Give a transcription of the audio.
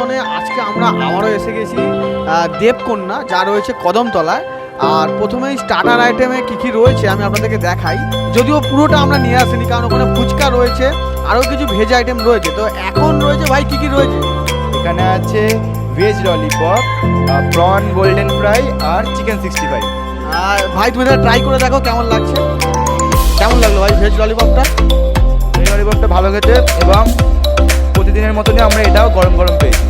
নিকেতনে আজকে আমরা আবারও এসে গেছি দেবকন্যা, যা রয়েছে কদমতলায়। আর প্রথমেই স্টার্টার আইটেমে কী কী রয়েছে আমি আপনাদেরকে দেখাই, যদিও পুরোটা আমরা নিয়ে আসিনি, কারণ ওখানে ফুচকা রয়েছে, আরও কিছু ভেজ আইটেম রয়েছে। তো এখন রয়েছে ভাই কী কী রয়েছে? এখানে আছে veg lollipop, prawn golden fry আর চিকেন 65। আর ভাই তুমি এটা ট্রাই করে দেখো কেমন লাগছে। কেমন লাগলো ভাই ভেজ ললিপপটা? এই ললিপপটা ভালো খেতে এবং প্রতিদিনের মতনই আমরা এটাও গরম গরম পেয়েছি।